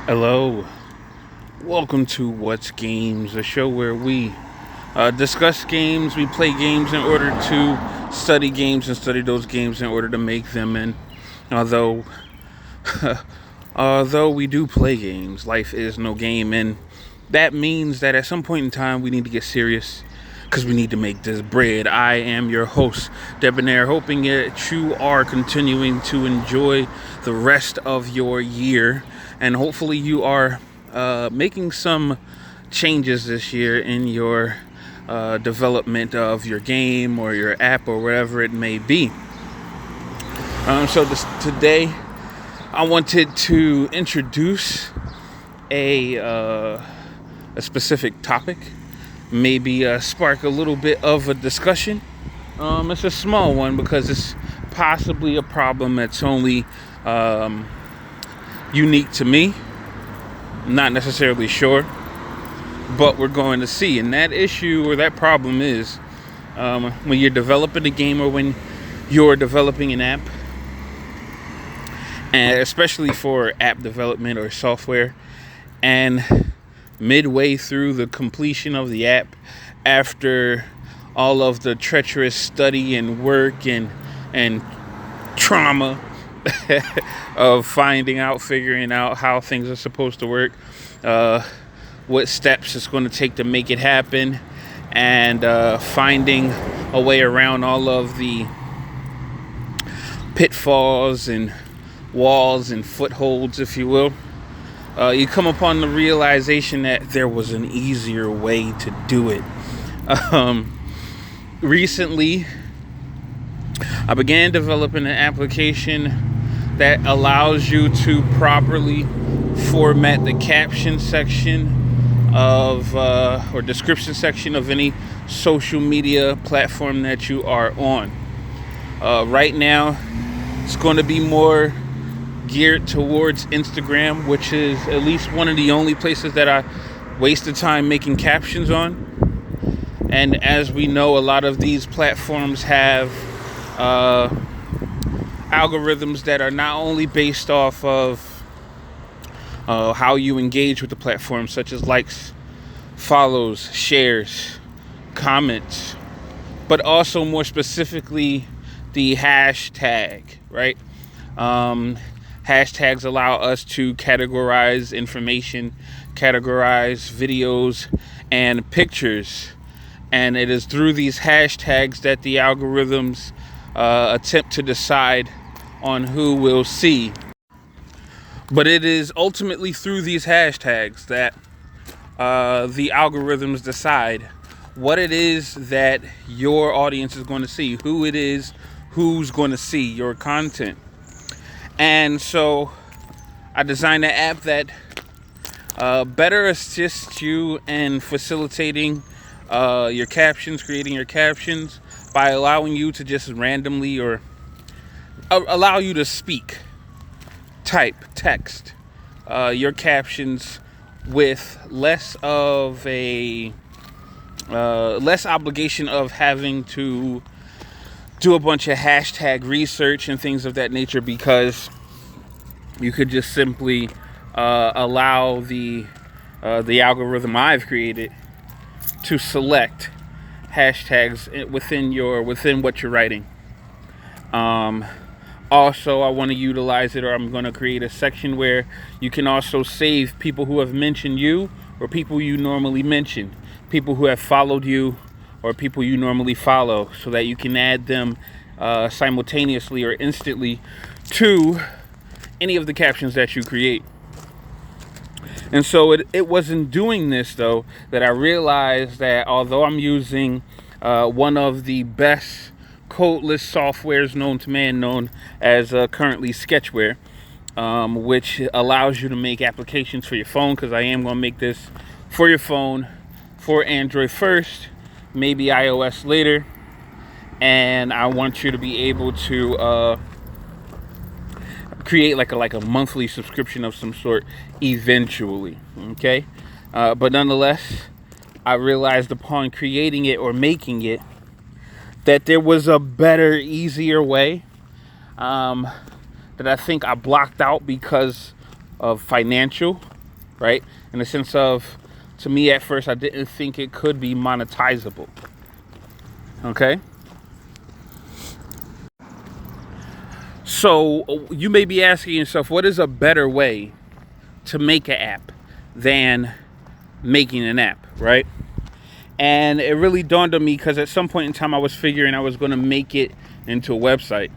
Hello, welcome to What's Games, a show where we discuss games, we play games in order to study games and study those games in order to make them. And although, although we do play games, life is no game, and that means that at some point in time we need to get serious because we need to make this bread. I am your host, Debonair, hoping that you are continuing to enjoy the rest of your year, and hopefully you are making some changes this year in your development of your game or your app or whatever it may be. Today, I wanted to introduce a specific topic, maybe spark a little bit of a discussion. It's a small one because it's possibly a problem that's only unique to me. Not necessarily sure, but we're going to see. And that issue or that problem is when you're developing a game or when you're developing an app, and especially for app development or software, and midway through the completion of the app, after all of the treacherous study and work and trauma of figuring out how things are supposed to work, what steps it's going to take to make it happen, and finding a way around all of the pitfalls and walls and footholds, if you will. You come upon the realization that there was an easier way to do it. Recently, I began developing an application that allows you to properly format the caption section of or description section of any social media platform that you are on. Right now, it's going to be more geared towards Instagram, which is at least one of the only places that I wasted time making captions on. And as we know, a lot of these platforms have algorithms that are not only based off of how you engage with the platform, such as likes, follows, shares, comments, but also more specifically the hashtag, right? Hashtags allow us to categorize information, categorize videos and pictures. And it is through these hashtags that the algorithms attempt to decide on who will see. But it is ultimately through these hashtags that the algorithms decide what it is that your audience is going to see, who it is who's going to see your content. And so I designed an app that better assists you in facilitating your captions, creating your captions, by allowing you to just randomly or allow you to speak, type, text your captions with less of a less obligation of having to do a bunch of hashtag research and things of that nature, because you could just simply allow the algorithm I've created to select hashtags within what you're writing. Also, I want to utilize it, or I'm going to create a section where you can also save people who have mentioned you, or people you normally mention, people who have followed you, or people you normally follow, so that you can add them simultaneously or instantly to any of the captions that you create. And so it wasn't doing this, though, that I realized that although I'm using one of the best codeless softwares known to man, known as currently Sketchware, which allows you to make applications for your phone, because I am going to make this for your phone, for Android first, maybe iOS later, and I want you to be able to create like a monthly subscription of some sort eventually, okay? But nonetheless, I realized upon creating it or making it that there was a better, easier way that I think I blocked out because of financial right? In the sense of, to me at first, I didn't think it could be monetizable. Okay? So you may be asking yourself, what is a better way to make an app than making an app, right? And it really dawned on me because at some point in time I was figuring I was going to make it into a website,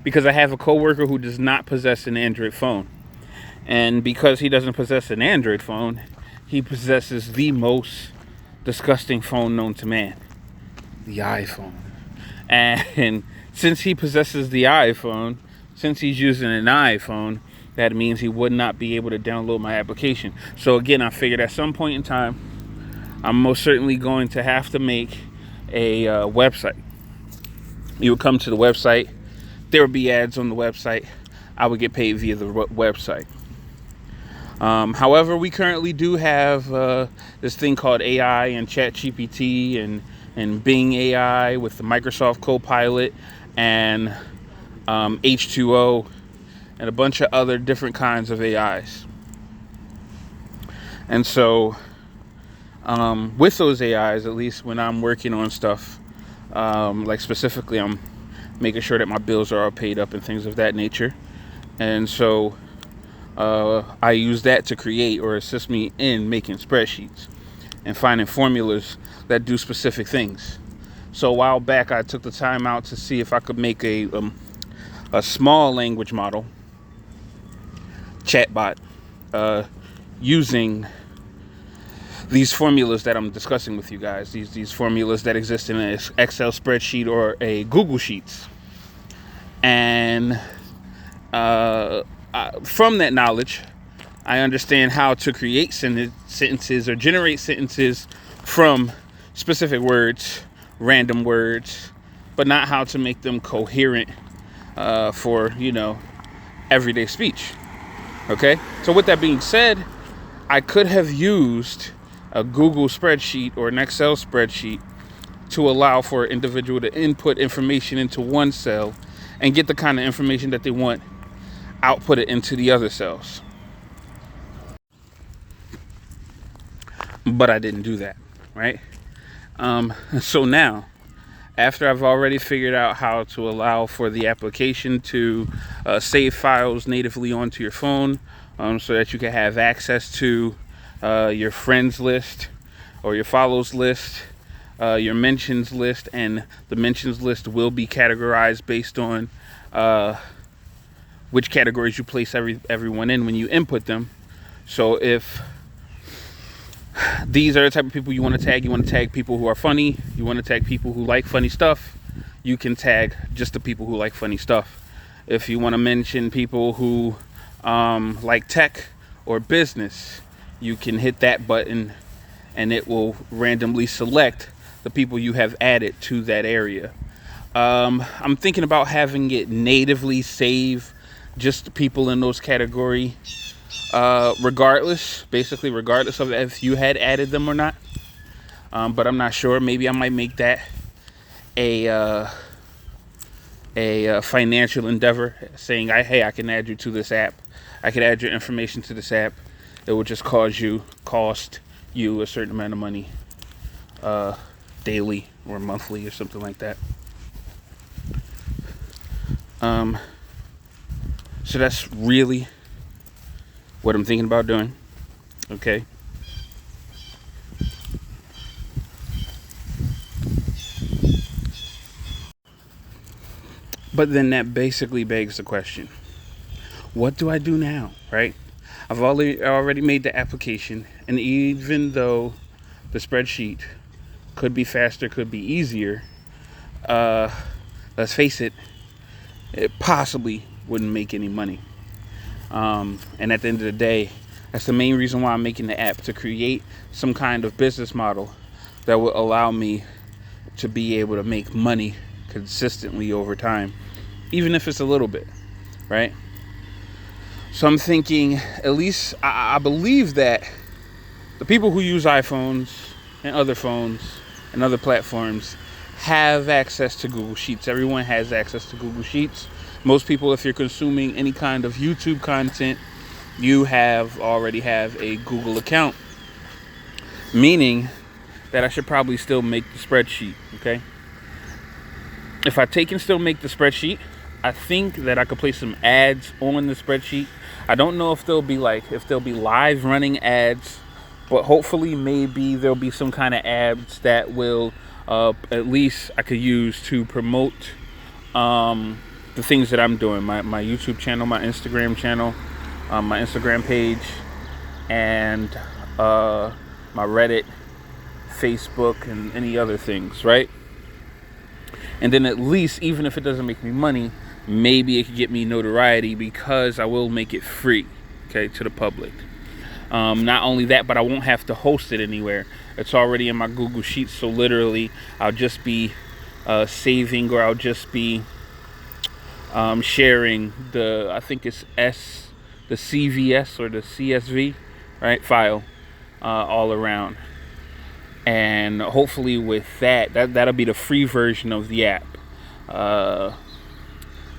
because I have a coworker who does not possess an Android phone. And because he doesn't possess an Android phone, he possesses the most disgusting phone known to man, the iPhone. And since he possesses the iPhone, since he's using an iPhone, that means he would not be able to download my application. So again, I figured at some point in time, I'm most certainly going to have to make a website. You would come to the website, there would be ads on the website, I would get paid via the website. However, we currently do have this thing called AI and ChatGPT and Bing AI with the Microsoft Copilot and H2O and a bunch of other different kinds of AIs. And so with those AIs, at least when I'm working on stuff, like specifically I'm making sure that my bills are all paid up and things of that nature. And so I use that to create or assist me in making spreadsheets and finding formulas that do specific things. So a while back, I took the time out to see if I could make a small language model chatbot using these formulas that I'm discussing with you guys, these formulas that exist in an Excel spreadsheet or a Google Sheets. And from that knowledge, I understand how to create sentences or generate sentences from specific words, random words, but not how to make them coherent for, everyday speech. Okay? So with that being said, I could have used a Google spreadsheet or an Excel spreadsheet to allow for an individual to input information into one cell and get the kind of information that they want, output it into the other cells. But I didn't do that, right? So now, after I've already figured out how to allow for the application to save files natively onto your phone, so that you can have access to your friends list or your follows list, your mentions list, and the mentions list will be categorized based on which categories you place everyone in when you input them. So if these are the type of people you want to tag people who are funny, you want to tag people who like funny stuff, you can tag just the people who like funny stuff. If you want to mention people who like tech or business, you can hit that button and it will randomly select the people you have added to that area. I'm thinking about having it natively save just the people in those categories, regardless of if you had added them or not. But I'm not sure. Maybe I might make that a financial endeavor, saying, hey, I can add you to this app. I can add your information to this app. It will just cost you a certain amount of money daily or monthly or something like that. So that's really what I'm thinking about doing. Okay. But then that basically begs the question, what do I do now, right? I've already made the application, and even though the spreadsheet could be faster, could be easier, let's face it, it possibly wouldn't make any money. And at the end of the day, that's the main reason why I'm making the app, to create some kind of business model that will allow me to be able to make money consistently over time, even if it's a little bit, right? So I'm thinking, at least I believe that the people who use iPhones and other phones and other platforms have access to Google Sheets. Everyone has access to Google Sheets. Most people, if you're consuming any kind of YouTube content you already have a Google account, meaning that I should probably still make the spreadsheet. Okay, if I take and still make the spreadsheet, I think that I could place some ads on the spreadsheet. I don't know if they'll be live running ads, but hopefully maybe there'll be some kind of ads that will at least I could use to promote the things that I'm doing, my YouTube channel, my Instagram channel, my Instagram page, and my Reddit, Facebook, and any other things, right? And then at least, even if it doesn't make me money, maybe it could get me notoriety because I will make it free, okay, to the public. Not only that, but I won't have to host it anywhere. It's already in my Google Sheets, so literally I'll just be saving, or I'll just be sharing I think it's the CVS or the CSV, right, file all around. And hopefully with that'll be the free version of the app.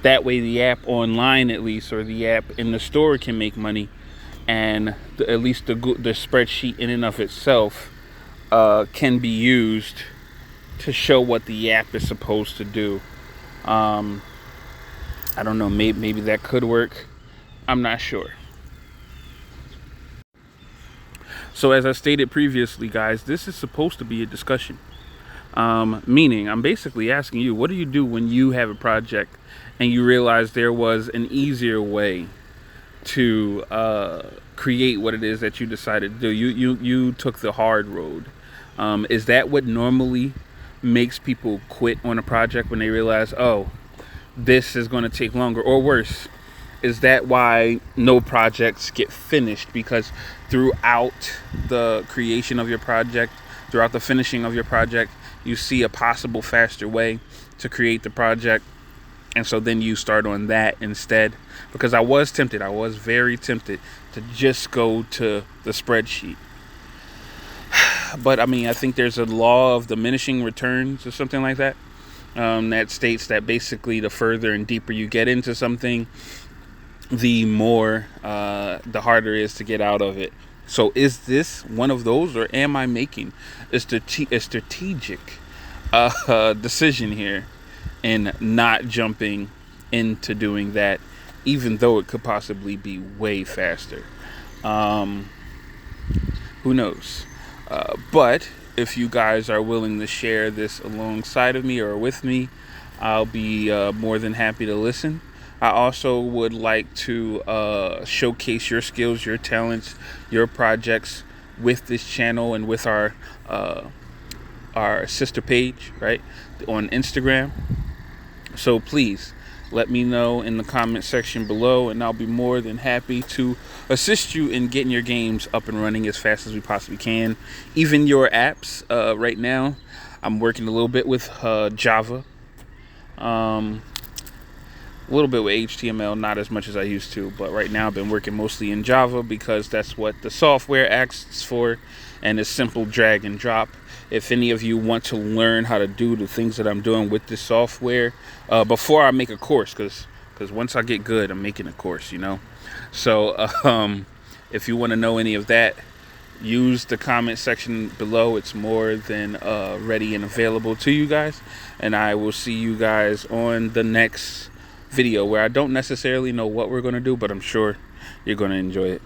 That way the app online, at least, or the app in the store, can make money, and at least the spreadsheet in and of itself can be used to show what the app is supposed to do. I don't know, maybe that could work. I'm not sure. So as I stated previously, guys, this is supposed to be a discussion. Meaning, I'm basically asking you, what do you do when you have a project and you realize there was an easier way to create what it is that you decided to do? You took the hard road. Is that what normally makes people quit on a project, when they realize, oh, this is going to take longer? Or worse, is that why no projects get finished? Because throughout the creation of your project, throughout the finishing of your project, you see a possible faster way to create the project, and so then you start on that instead. Because I was very tempted to just go to the spreadsheet. But I mean, I think there's a law of diminishing returns or something like that, that states that basically the further and deeper you get into something, the more the harder it is to get out of it. So is this one of those, or am I making a strategic decision here and not jumping into doing that, even though it could possibly be way faster? Who knows? But if you guys are willing to share this alongside of me or with me, I'll be more than happy to listen. I also would like to showcase your skills, your talents, your projects with this channel and with our sister page, right, on Instagram. So please let me know in the comment section below, and I'll be more than happy to assist you in getting your games up and running as fast as we possibly can. Even your apps. Right now, I'm working a little bit with Java. A little bit with HTML, not as much as I used to, but right now I've been working mostly in Java because that's what the software asks for, and it's simple drag and drop. If any of you want to learn how to do the things that I'm doing with this software, before I make a course, because once I get good, I'm making a course, you know. So if you want to know any of that, use the comment section below. It's more than ready and available to you guys, and I will see you guys on the next video, where I don't necessarily know what we're going to do, but I'm sure you're going to enjoy it.